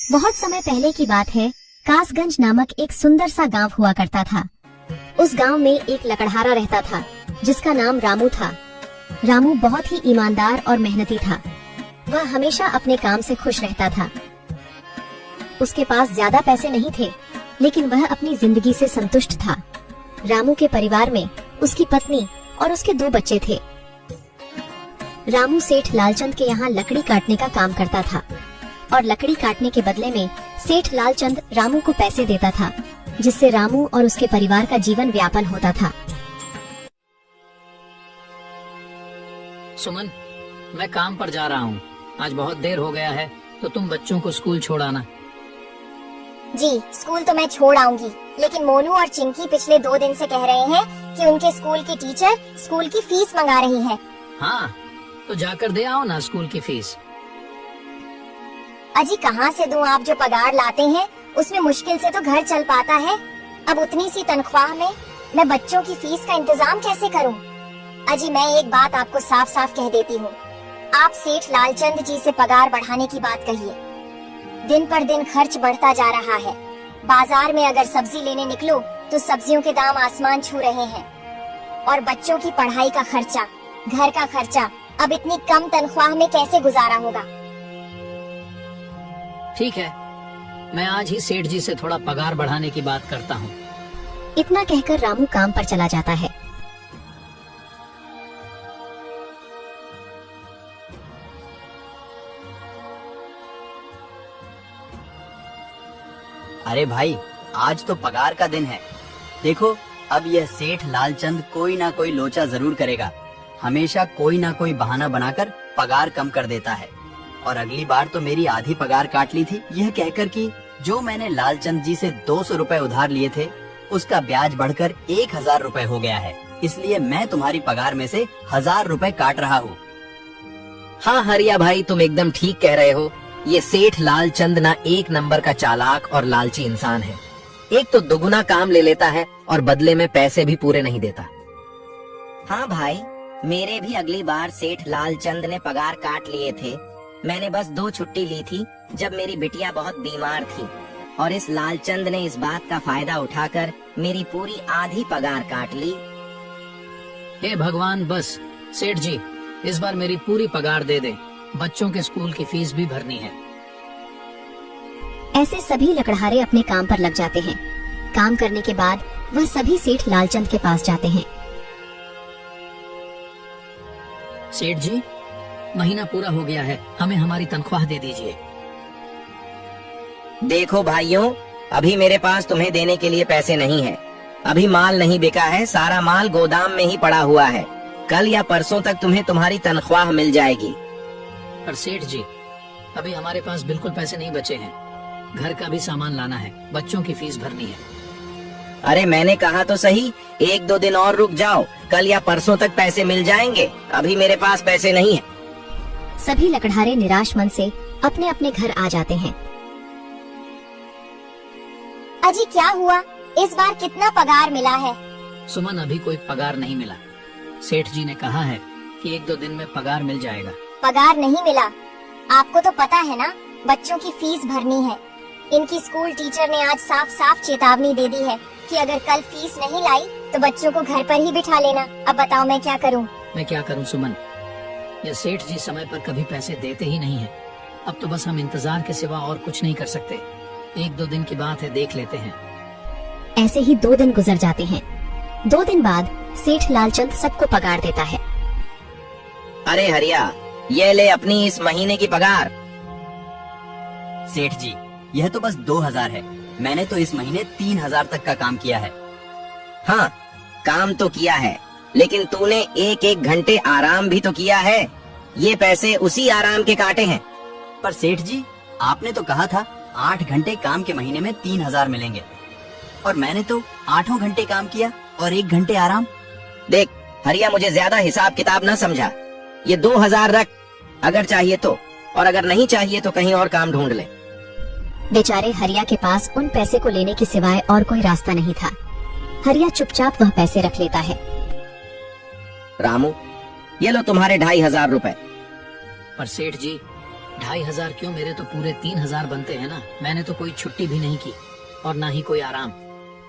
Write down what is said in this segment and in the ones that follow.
बहुत समय पहले की बात है। कासगंज नामक एक सुंदर सा गांव हुआ करता था। उस गांव में एक लकड़हारा रहता था जिसका नाम रामू था। रामू बहुत ही ईमानदार और मेहनती था। वह हमेशा अपने काम से खुश रहता था। उसके पास ज्यादा पैसे नहीं थे, लेकिन वह अपनी जिंदगी से संतुष्ट था। रामू के परिवार में उसकी पत्नी और उसके 2 बच्चे थे। रामू सेठ लालचंद के यहाँ लकड़ी काटने का काम करता था और लकड़ी काटने के बदले में सेठ लालचंद रामू को पैसे देता था, जिससे रामू और उसके परिवार का जीवन व्यापन होता था। सुमन, मैं काम पर जा रहा हूँ। आज बहुत देर हो गया है, तो तुम बच्चों को स्कूल छोड़ाना। जी, स्कूल तो मैं छोड़ आऊंगी, लेकिन मोनू और चिंकी पिछले 2 दिन से कह रहे हैं कि उनके स्कूल की टीचर स्कूल की फीस मंगा रही है। हाँ, तो जाकर दे आओ ना स्कूल की फीस। अजी कहाँ से दूं? आप जो पगार लाते हैं उसमें मुश्किल से तो घर चल पाता है। अब उतनी सी तनख्वाह में मैं बच्चों की फीस का इंतजाम कैसे करूं? अजी मैं एक बात आपको साफ साफ कह देती हूँ, आप सेठ लालचंद जी से पगार बढ़ाने की बात कहिए। दिन पर दिन खर्च बढ़ता जा रहा है। बाजार में अगर सब्जी लेने निकलो तो सब्जियों के दाम आसमान छू रहे हैं, और बच्चों की पढ़ाई का खर्चा, घर का खर्चा अब इतनी कम तनख्वाह में कैसे गुजारा होगा? ठीक है, मैं आज ही सेठ जी से थोड़ा पगार बढ़ाने की बात करता हूँ। इतना कहकर रामू काम पर चला जाता है। अरे भाई, आज तो पगार का दिन है। देखो, अब यह सेठ लालचंद कोई ना कोई लोचा जरूर करेगा। हमेशा कोई ना कोई बहाना बनाकर पगार कम कर देता है। और अगली बार तो मेरी आधी पगार काट ली थी, यह कहकर कि जो मैंने लालचंद जी से 200 रुपए उधार लिए थे, उसका ब्याज बढ़कर 1000 रुपए हो गया है। इसलिए मैं तुम्हारी पगार में से 1000 रुपए काट रहा हूँ। हाँ हरिया भाई, तुम एकदम ठीक कह रहे हो। ये सेठ लालचंद ना एक नंबर का चालाक और लालची इंसान है। एक तो दुगुना काम ले लेता है और बदले में पैसे भी पूरे नहीं देता। हाँ भाई, मेरे भी अगली बार सेठ लालचंद ने पगार काट लिए थे। मैंने बस 2 छुट्टी ली थी जब मेरी बिटिया बहुत बीमार थी, और इस लालचंद ने इस बात का फायदा उठाकर मेरी पूरी आधी पगार काट ली। हे भगवान, बस सेठ जी इस बार मेरी पूरी पगार दे दे। बच्चों के स्कूल की फीस भी भरनी है। ऐसे सभी लकड़हारे अपने काम पर लग जाते हैं। काम करने के बाद वह सभी सेठ लालचंद के पास जाते हैं। सेठ जी, महीना पूरा हो गया है, हमें हमारी तनख्वाह दे दीजिए। देखो भाइयों, अभी मेरे पास तुम्हें देने के लिए पैसे नहीं है। अभी माल नहीं बिका है, सारा माल गोदाम में ही पड़ा हुआ है। कल या परसों तक तुम्हें तुम्हारी तनख्वाह मिल जाएगी। पर सेठ जी, अभी हमारे पास बिल्कुल पैसे नहीं बचे हैं। घर का भी सामान लाना है, बच्चों की फीस भरनी है। अरे मैंने कहा तो सही, 1-2 दिन और रुक जाओ, कल या परसों तक पैसे मिल जाएंगे। अभी मेरे पास पैसे नहीं है। सभी लकड़हारे निराश मन से अपने अपने घर आ जाते हैं। अजी क्या हुआ? इस बार कितना पगार मिला है? सुमन, अभी कोई पगार नहीं मिला। सेठ जी ने कहा है कि 1-2 दिन में पगार मिल जाएगा। पगार नहीं मिला? आपको तो पता है ना, बच्चों की फीस भरनी है। इनकी स्कूल टीचर ने आज साफ साफ चेतावनी दे दी है कि अगर कल फीस नहीं लाई तो बच्चों को घर पर ही बिठा लेना। अब बताओ मैं क्या करूं? मैं क्या करूं सुमन, ये सेठ जी समय पर कभी पैसे देते ही नहीं है। अब तो बस हम इंतजार के सिवा और कुछ नहीं कर सकते। 1-2 दिन की बात है, देख लेते हैं। ऐसे ही 2 दिन गुजर जाते हैं। 2 दिन बाद सेठ लालचंद सबको पगार देता है। अरे हरिया, ये ले अपनी इस महीने की पगार। सेठ जी, यह तो बस 2000 है। मैंने तो इस महीने 3000 तक का काम किया है। हाँ, काम तो किया है, लेकिन तूने 1-1 घंटे आराम भी तो किया है। ये पैसे उसी आराम के काटे हैं। पर सेठ जी, आपने तो कहा था 8 घंटे काम के महीने में 3000 मिलेंगे, और मैंने तो 8 घंटे काम किया और 1 घंटे आराम। देख हरिया, मुझे ज्यादा हिसाब किताब न समझा। ये 2000 रख, अगर चाहिए तो, और अगर नहीं चाहिए तो कहीं और काम ढूंढ ले। बेचारे हरिया के पास उन पैसे को लेने के सिवाय और कोई रास्ता नहीं था। हरिया चुपचाप वह पैसे रख लेता है। रामू, ये लो तुम्हारे 2500 रुपए। पर सेठ जी, 2,500 क्यों, मेरे तो पूरे 3,000 बनते हैं ना। मैंने तो कोई छुट्टी भी नहीं की और ना ही कोई आराम।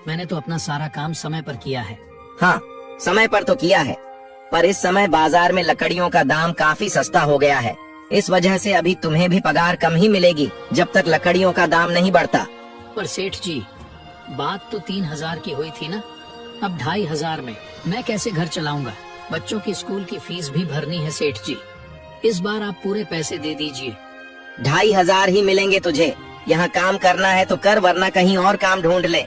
मैंने तो अपना सारा काम समय पर किया है। हाँ, समय पर तो किया है, पर इस समय बाजार में लकड़ियों का दाम काफी सस्ता हो गया है। इस वजह से अभी तुम्हें भी पगार कम ही मिलेगी जब तक लकड़ियों का दाम नहीं बढ़ता। पर सेठ जी, बात तो 3,000 की हुई थी ना। अब 2,500 में मैं कैसे घर चलाऊंगा? बच्चों की स्कूल की फीस भी भरनी है सेठ जी। इस बार आप पूरे पैसे दे दीजिए। 2,500 ही मिलेंगे तुझे। यहाँ काम करना है तो कर, वरना कहीं और काम ढूंढ ले।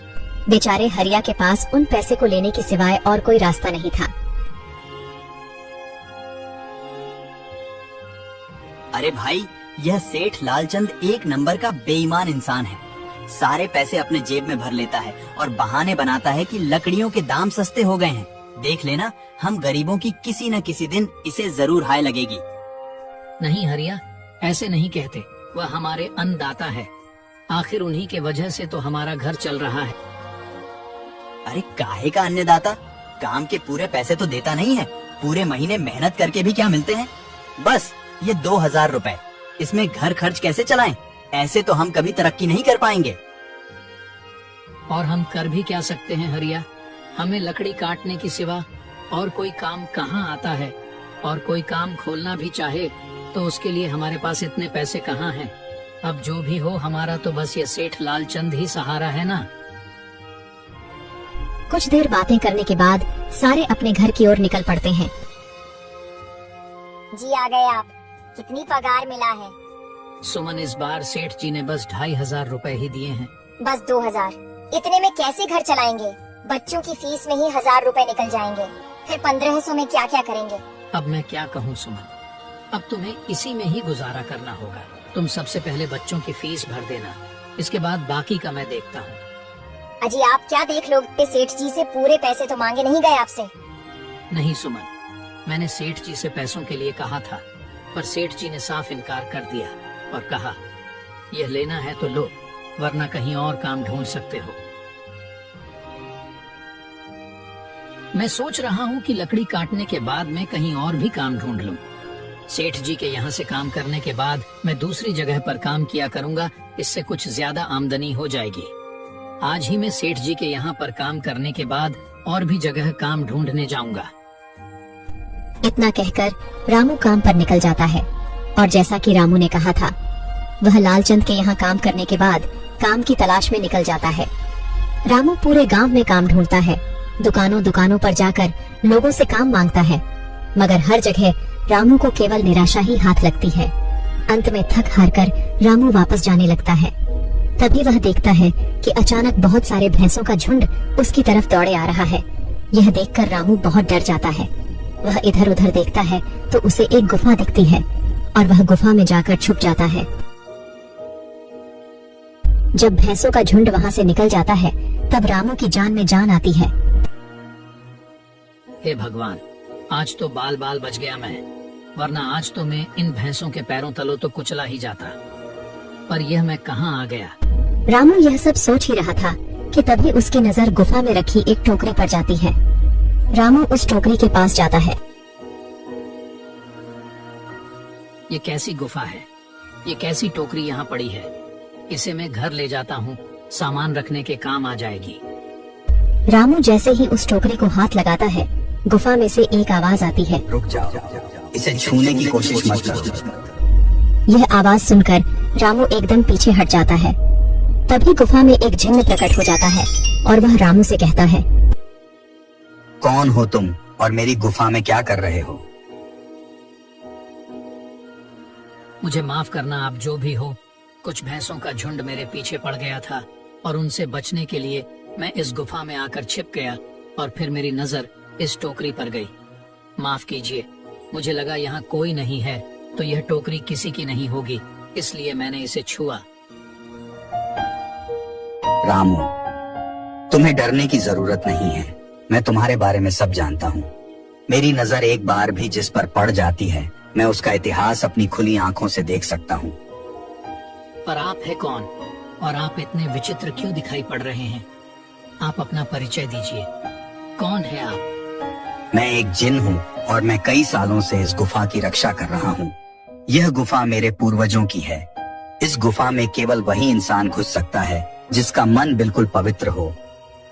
बेचारे हरिया के पास उन पैसे को लेने के सिवाय और कोई रास्ता नहीं था। अरे भाई, यह सेठ लालचंद एक नंबर का बेईमान इंसान है। सारे पैसे अपने जेब में भर लेता है और बहाने बनाता है कि लकड़ियों के दाम सस्ते हो गए हैं। देख लेना, हम गरीबों की किसी न किसी दिन इसे जरूर हाय लगेगी। नहीं हरिया, ऐसे नहीं कहते। वह हमारे अन्नदाता है। आखिर उन्हीं के वजह से तो हमारा घर चल रहा है। अरे काहे का अन्नदाता? काम के पूरे पैसे तो देता नहीं है। पूरे महीने मेहनत करके भी क्या मिलते हैं? बस ये 2,000 रुपए। इसमें घर खर्च कैसे चलाएं? ऐसे तो हम कभी तरक्की नहीं कर पाएंगे। और हम कर भी क्या सकते हैं हरिया? हमें लकड़ी काटने की सिवा और कोई काम कहाँ आता है? और कोई काम खोलना भी चाहे तो उसके लिए हमारे पास इतने पैसे कहाँ हैं? अब जो भी हो, हमारा तो बस ये सेठ लालचंद ही सहारा है ना। कुछ देर बातें करने के बाद सारे अपने घर की ओर निकल पड़ते हैं। जी आ गए आप। कितनी पगार मिला है? सुमन, इस बार सेठ जी ने बस 2,500 रुपए ही दिए हैं। बस 2,000? इतने में कैसे घर चलाएंगे? बच्चों की फीस में ही 1,000 रुपए निकल जाएंगे। फिर 1,500 में क्या क्या करेंगे? अब मैं क्या कहूँ सुमन, अब तुम्हें इसी में ही गुजारा करना होगा। तुम सबसे पहले बच्चों की फीस भर देना, इसके बाद बाकी का मैं देखता हूँ। अजी आप क्या देख लोगे? सेठ जी से पूरे पैसे तो मांगे नहीं गए आपसे? नहीं सुमन, मैंने सेठ जी से पैसों के लिए कहा था, पर सेठ जी ने साफ इनकार कर दिया और कहा, यह लेना है तो लो, वरना कहीं और काम ढूंढ सकते हो। मैं सोच रहा हूँ कि लकड़ी काटने के बाद मैं कहीं और भी काम ढूंढ लूं। सेठ जी के यहाँ से काम करने के बाद मैं दूसरी जगह पर काम किया करूँगा, इससे कुछ ज्यादा आमदनी हो जाएगी। आज ही मैं सेठ जी के यहाँ पर काम करने के बाद और भी जगह काम ढूंढने जाऊंगा। इतना कहकर रामू काम पर निकल जाता है और जैसा कि रामू ने कहा था, वह लालचंद के यहाँ काम करने के बाद काम की तलाश में निकल जाता है। रामू पूरे गांव में काम ढूंढता है, दुकानों दुकानों पर जाकर लोगों से काम मांगता है, मगर हर जगह रामू को केवल निराशा ही हाथ लगती है। अंत में थक हार कर रामू वापस जाने लगता है। तभी वह देखता है कि अचानक बहुत सारे भैंसों का झुंड उसकी तरफ दौड़े आ रहा है। यह देखकर रामू बहुत डर जाता है। वह इधर उधर देखता है तो उसे एक गुफा दिखती है और वह गुफा में जाकर छुप जाता है। जब भैंसों का झुंड वहां से निकल जाता है तब रामू की जान में जान आती है। हे भगवान, आज तो बाल बाल बच गया मैं, वरना आज तो मैं इन भैंसों के पैरों तलों तो कुचला ही जाता। पर यह मैं कहाँ आ गया? रामू यह सब सोच ही रहा था कि तभी उसकी नजर गुफा में रखी एक टोकरी पर जाती है। रामू उस टोकरी के पास जाता है। ये कैसी गुफा है? ये कैसी टोकरी यहाँ पड़ी है? इसे मैं घर ले जाता हूँ, सामान रखने के काम आ जाएगी। रामू जैसे ही उस टोकरी को हाथ लगाता है, गुफा में से एक आवाज आती है, रुक जाओ, इसे छूने की कोशिश मत करो। यह आवाज सुनकर रामू एकदम पीछे हट जाता है। तभी गुफा में एक जिन्न प्रकट हो जाता है और वह रामू से कहता है, कौन हो तुम और मेरी गुफा में क्या कर रहे हो? मुझे माफ करना, आप जो भी हो। कुछ भैंसों का झुंड मेरे पीछे पड़ गया था और उनसे बचने के लिए मैं इस गुफा में आकर छिप गया और फिर मेरी नजर इस टोकरी पर गई। माफ कीजिए, मुझे लगा यहाँ कोई नहीं है तो यह टोकरी किसी की नहीं होगी, इसलिए मैंने इसे छुआ। रामू, तुम्हें डरने की जरूरत नहीं है। मैं तुम्हारे बारे में सब जानता हूँ। मेरी नजर एक बार भी जिस पर पड़ जाती है, मैं उसका इतिहास अपनी खुली आंखों से देख सकता हूँ। पर आप है कौन और आप इतने विचित्र क्यों दिखाई पड़ रहे हैं? आप अपना परिचय दीजिए। कौन है आप? मैं एक जिन हूँ और मैं कई सालों से इस गुफा की रक्षा कर रहा हूँ। यह गुफा मेरे पूर्वजों की है। इस गुफा में केवल वही इंसान घुस सकता है जिसका मन बिल्कुल पवित्र हो।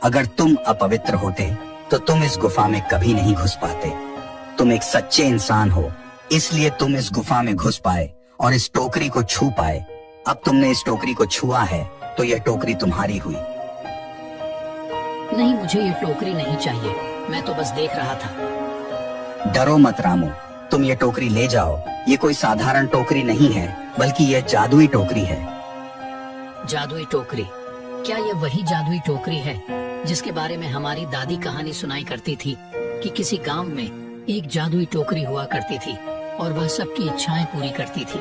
अगर तुम अपवित्र होते तो तुम इस गुफा में कभी नहीं घुस पाते। तुम एक सच्चे इंसान हो, इसलिए तुम इस गुफा में घुस पाए और इस टोकरी को छू पाए। अब तुमने इस टोकरी को छुआ है तो यह टोकरी तुम्हारी हुई। नहीं, मुझे ये टोकरी नहीं चाहिए, मैं तो बस देख रहा था। डरो मत रामू, तुम ये टोकरी ले जाओ। ये कोई साधारण टोकरी नहीं है, बल्कि यह जादुई टोकरी है। जादुई टोकरी? क्या ये वही जादुई टोकरी है जिसके बारे में हमारी दादी कहानी सुनाई करती थी कि किसी गांव में एक जादुई टोकरी हुआ करती थी और वह सबकी इच्छाएं पूरी करती थी?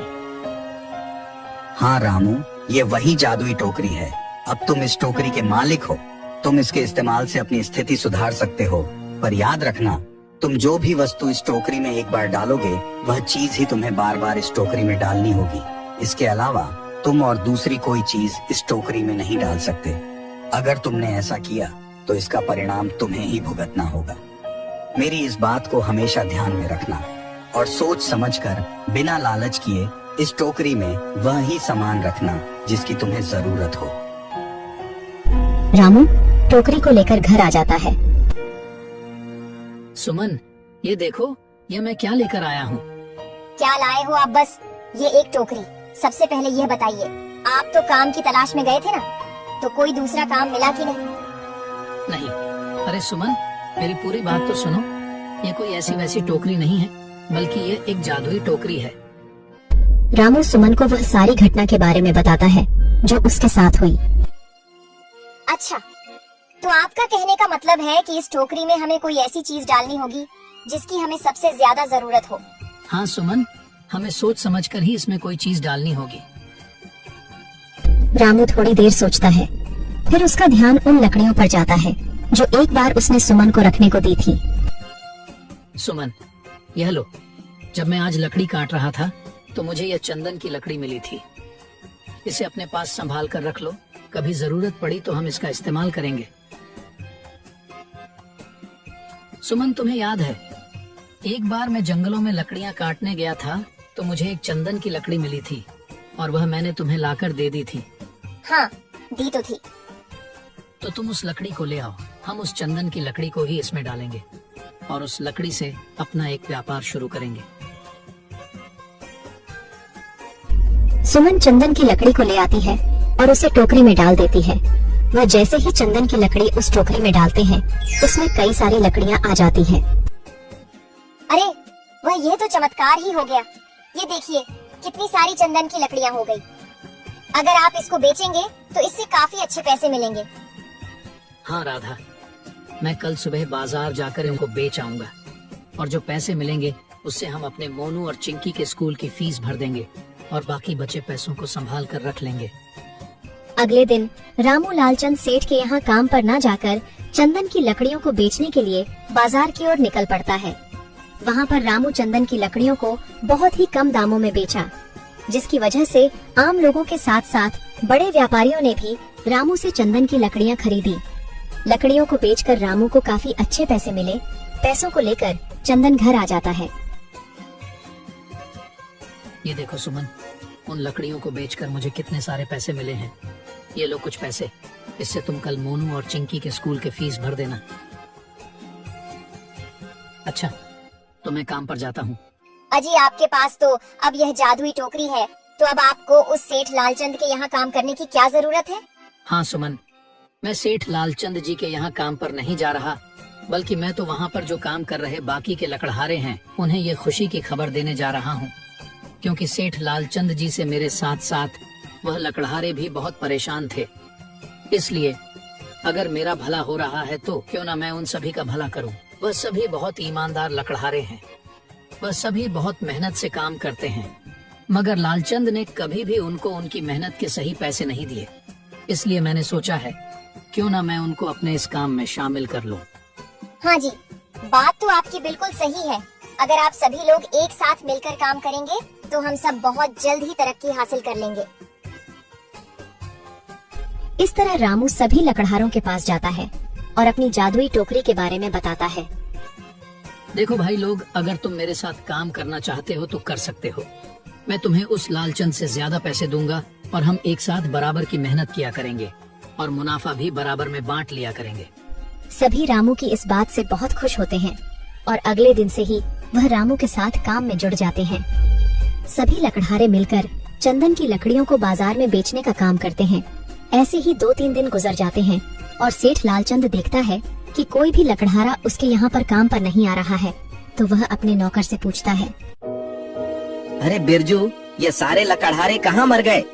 हाँ रामू, ये वही जादुई टोकरी है। अब तुम इस टोकरी के मालिक हो। तुम इसके इस्तेमाल से अपनी स्थिति सुधार सकते हो, पर याद रखना, तुम जो भी वस्तु इस टोकरी में एक बार डालोगे वह चीज ही तुम्हें बार बार इस टोकरी में डालनी होगी। इसके अलावा तुम और दूसरी कोई चीज इस टोकरी में नहीं डाल सकते। अगर तुमने ऐसा किया तो इसका परिणाम तुम्हें ही भुगतना होगा। मेरी इस बात को हमेशा ध्यान में रखना और सोच समझकर बिना लालच किए इस टोकरी में वह ही सामान रखना जिसकी तुम्हें जरूरत हो। रामू टोकरी को लेकर घर आ जाता है। सुमन, ये देखो, ये मैं क्या लेकर आया हूँ। क्या लाए हो आप? बस ये एक टोकरी। सबसे पहले यह बताइए, आप तो काम की तलाश में गए थे ना, तो कोई दूसरा काम मिला कि नहीं? नहीं। अरे सुमन, मेरी पूरी बात तो सुनो। ये कोई ऐसी वैसी टोकरी नहीं है, बल्कि ये एक जादुई टोकरी है। रामू सुमन को वह सारी घटना के बारे में बताता है जो उसके साथ हुई। अच्छा, तो आपका कहने का मतलब है कि इस टोकरी में हमें कोई ऐसी चीज डालनी होगी जिसकी हमें सबसे ज्यादा जरूरत हो। हाँ सुमन, हमें सोच समझकर ही इसमें कोई चीज डालनी होगी। रामू थोड़ी देर सोचता है, फिर उसका ध्यान उन लकड़ियों पर जाता है जो एक बार उसने सुमन को रखने को दी थी। सुमन, यह लो। जब मैं आज लकड़ी काट रहा था तो मुझे यह चंदन की लकड़ी मिली थी। इसे अपने पास संभाल कर रख लो, कभी जरूरत पड़ी तो हम इसका इस्तेमाल करेंगे। सुमन, तुम्हें याद है, एक बार मैं जंगलों में लकड़ियां काटने गया था तो मुझे एक चंदन की लकड़ी मिली थी और वह मैंने तुम्हें लाकर दे दी थी। हाँ, दी तो थी। तो तुम उस लकड़ी को ले आओ। हम उस चंदन की लकड़ी को ही इसमें डालेंगे और उस लकड़ी से अपना एक व्यापार शुरू करेंगे। सुमन चंदन की लकड़ी को ले आती है और उसे टोकरी में डाल देती है। वह जैसे ही चंदन की लकड़ी उस टोकरी में डालते हैं, उसमें कई सारी लकड़ियां आ जाती हैं। अरे वह ये तो चमत्कार ही हो गया। ये देखिए, कितनी सारी चंदन की लकड़ियां हो गई। अगर आप इसको बेचेंगे तो इससे काफी अच्छे पैसे मिलेंगे। हाँ राधा, मैं कल सुबह बाजार जाकर इनको बेच आऊंगा और जो पैसे मिलेंगे उससे हम अपने मोनू और चिंकी के स्कूल की फीस भर देंगे और बाकी बचे पैसों को संभाल कर रख लेंगे। अगले दिन रामू लालचंद सेठ के यहाँ काम पर न जाकर चंदन की लकड़ियों को बेचने के लिए बाजार की ओर निकल पड़ता है। वहाँ पर रामू चंदन की लकड़ियों को बहुत ही कम दामों में बेचा, जिसकी वजह से आम लोगों के साथ साथ बड़े व्यापारियों ने भी रामू से चंदन की लकड़ियाँ खरीदी। लकड़ियों को बेचकर रामू को काफी अच्छे पैसे मिले। पैसों को लेकर चंदन घर आ जाता है। ये देखो सुमन, उन लकड़ियों को बेचकर मुझे कितने सारे पैसे मिले हैं। ये लो कुछ पैसे, इससे तुम कल मोनू और चिंकी के स्कूल के फीस भर देना। अच्छा, तो मैं काम पर जाता हूँ। अजी, आपके पास तो अब यह जादुई टोकरी है, तो अब आपको उस सेठ लालचंद के यहाँ काम करने की क्या जरूरत है? हाँ सुमन, मैं सेठ लालचंद जी के यहाँ काम पर नहीं जा रहा, बल्कि मैं तो वहाँ पर जो काम कर रहे बाकी के लकड़हारे हैं उन्हें ये खुशी की खबर देने जा रहा हूँ, क्योंकि सेठ लालचंद जी से मेरे साथ साथ वह लकड़हारे भी बहुत परेशान थे। इसलिए अगर मेरा भला हो रहा है तो क्यों ना मैं उन सभी का भला करूं। वह सभी बहुत ईमानदार लकड़हारे हैं, वह सभी बहुत मेहनत से काम करते हैं, मगर लालचंद ने कभी भी उनको उनकी मेहनत के सही पैसे नहीं दिए। इसलिए मैंने सोचा है क्यों ना मैं उनको अपने इस काम में शामिल कर लूं। हाँ जी, बात तो आपकी बिल्कुल सही है। अगर आप सभी लोग एक साथ मिलकर काम करेंगे तो हम सब बहुत जल्द ही तरक्की हासिल कर लेंगे। इस तरह रामू सभी लकड़हारों के पास जाता है और अपनी जादुई टोकरी के बारे में बताता है। देखो भाई लोग, अगर तुम मेरे साथ काम करना चाहते हो तो कर सकते हो, मैं तुम्हें उस लालचंद से ज्यादा पैसे दूंगा और हम एक साथ बराबर की मेहनत किया करेंगे और मुनाफा भी बराबर में बांट लिया करेंगे। सभी रामू की इस बात से बहुत खुश होते हैं और अगले दिन से ही वह रामू के साथ काम में जुड़ जाते हैं। सभी लकड़हारे मिलकर चंदन की लकड़ियों को बाजार में बेचने का काम करते हैं। ऐसे ही 2-3 दिन गुजर जाते हैं और सेठ लालचंद देखता है कि कोई भी लकड़हारा उसके यहाँ पर काम पर नहीं आ रहा है, तो वह अपने नौकर से पूछता है, अरे बिरजू, ये सारे लकड़हारे कहाँ मर गए?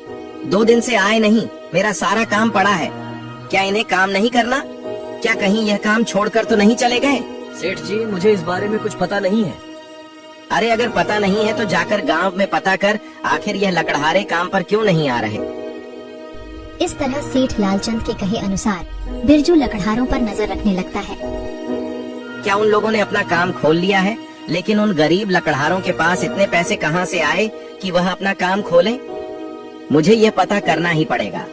2 दिन से आए नहीं, मेरा सारा काम पड़ा है। क्या इन्हें काम नहीं करना? क्या कहीं यह काम छोड़कर तो नहीं चले गए? सेठ जी, मुझे इस बारे में कुछ पता नहीं है। अरे अगर पता नहीं है तो जाकर गांव में पता कर, आखिर यह लकड़हारे काम पर क्यों नहीं आ रहे। इस तरह सेठ लालचंद के कहे अनुसार बिरजू लकड़हारों पर नजर रखने लगता है। क्या उन लोगों ने अपना काम खोल लिया है? लेकिन उन गरीब लकड़हारों के पास इतने पैसे कहाँ से आए कि वह अपना काम खोले? मुझे यह पता करना ही पड़ेगा।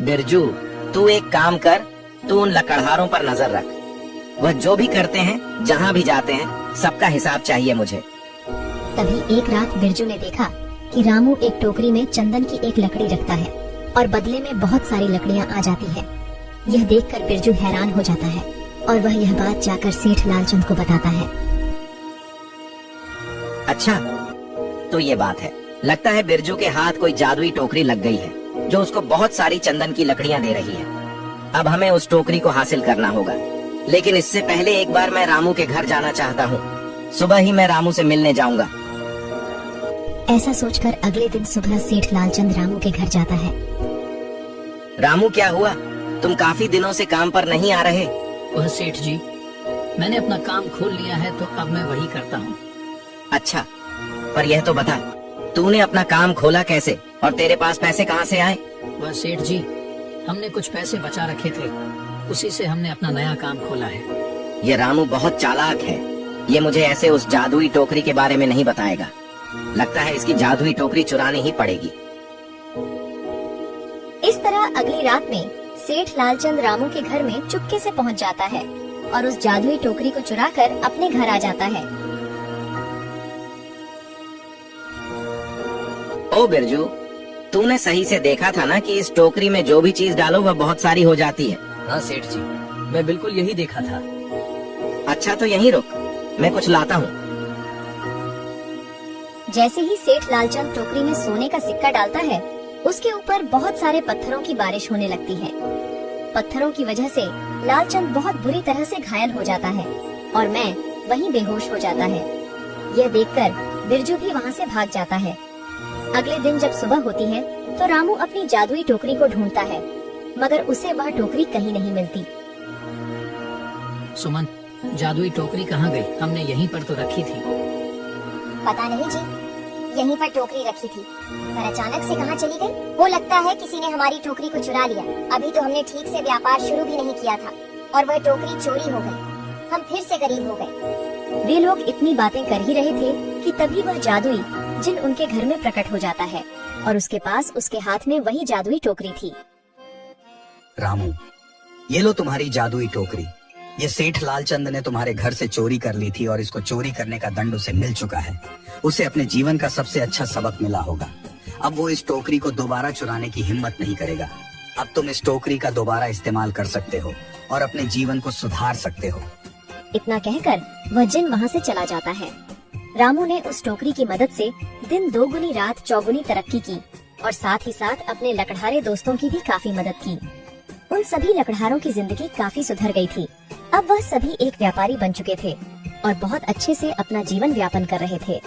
बिरजू, तू एक काम कर, तू उन लकड़हारों पर नजर रख। वह जो भी करते हैं, जहाँ भी जाते हैं, सबका हिसाब चाहिए मुझे। तभी एक रात बिरजू ने देखा कि रामू एक टोकरी में चंदन की एक लकड़ी रखता है और बदले में बहुत सारी लकड़ियाँ आ जाती है। यह देखकर बिरजू हैरान हो जाता है और वह यह बात जाकर सेठ लालचंद को बताता है। अच्छा, तो ये बात है। लगता है बिरजू के हाथ कोई जादुई टोकरी लग गई है जो उसको बहुत सारी चंदन की लकड़ियाँ दे रही है। अब हमें उस टोकरी को हासिल करना होगा, लेकिन इससे पहले एक बार मैं रामू के घर जाना चाहता हूँ। सुबह ही मैं रामू से मिलने जाऊंगा। ऐसा सोचकर अगले दिन सुबह सेठ लालचंद रामू के घर जाता है। रामू, क्या हुआ? तुम काफी दिनों से काम पर नहीं आ रहे। वह सेठ जी, मैंने अपना काम खोल लिया है तो अब मैं वही करता हूँ। अच्छा, पर यह तो बता, तूने अपना काम खोला कैसे और तेरे पास पैसे कहाँ से आए? वह सेठ जी, हमने कुछ पैसे बचा रखे थे, उसी से हमने अपना नया काम खोला है। ये रामू बहुत चालाक है। ये मुझे ऐसे उस जादुई टोकरी के बारे में नहीं बताएगा। लगता है इसकी जादुई टोकरी चुरानी ही पड़ेगी। इस तरह अगली रात में सेठ लालचंद रामू के घर में चुपके से पहुंच जाता है और उस जादुई टोकरी को चुराकर अपने घर आ जाता है। ओ बिरजू, तूने सही से देखा था ना कि इस टोकरी में जो भी चीज डालो वह बहुत सारी हो जाती है। हाँ सेठ जी, मैं बिल्कुल यही देखा था। अच्छा, तो यहीं रुक, मैं कुछ लाता हूँ। जैसे ही सेठ लालचंद टोकरी में सोने का सिक्का डालता है, उसके ऊपर बहुत सारे पत्थरों की बारिश होने लगती है। पत्थरों की वजह से लालचंद बहुत बुरी तरह से घायल हो जाता है और मैं वहीं बेहोश हो जाता है। यह देखकर बिरजू भी वहाँ से भाग जाता है। अगले दिन जब सुबह होती है तो रामू अपनी जादुई टोकरी को ढूंढता है, मगर उसे वह टोकरी कहीं नहीं मिलती। सुमन, जादुई टोकरी कहाँ गई? हमने यहीं पर तो रखी थी। पता नहीं जी, यहीं पर टोकरी रखी थी, पर अचानक से कहाँ चली गई? वो लगता है किसी ने हमारी टोकरी को चुरा लिया। अभी तो हमने ठीक से व्यापार शुरू भी नहीं किया था और वह टोकरी चोरी हो गई। हम फिर से गरीब हो गए। वे लोग इतनी बातें कर ही रहे थे कि तभी वह जादुई जिन उनके घर में प्रकट हो जाता है और उसके पास उसके हाथ में वही जादुई टोकरी थी। रामू, ये लो तुम्हारी जादुई टोकरी। ये सेठ लालचंद ने तुम्हारे घर से चोरी कर ली थी और इसको चोरी करने का दंड उसे मिल चुका है। उसे अपने जीवन का सबसे अच्छा सबक मिला होगा। अब वो इस टोकरी को दोबारा चुराने की हिम्मत नहीं करेगा। अब तुम इस टोकरी का दोबारा इस्तेमाल कर सकते हो और अपने जीवन को सुधार सकते हो। इतना कहकर वह जिन वहाँ से चला जाता है। रामू ने उस टोकरी की मदद से दिन दोगुनी रात चौगुनी तरक्की की और साथ ही साथ अपने लकड़हारे दोस्तों की भी काफी मदद की। उन सभी लकड़हारों की जिंदगी काफी सुधर गई थी। अब वह सभी एक व्यापारी बन चुके थे और बहुत अच्छे से अपना जीवन व्यापन कर रहे थे।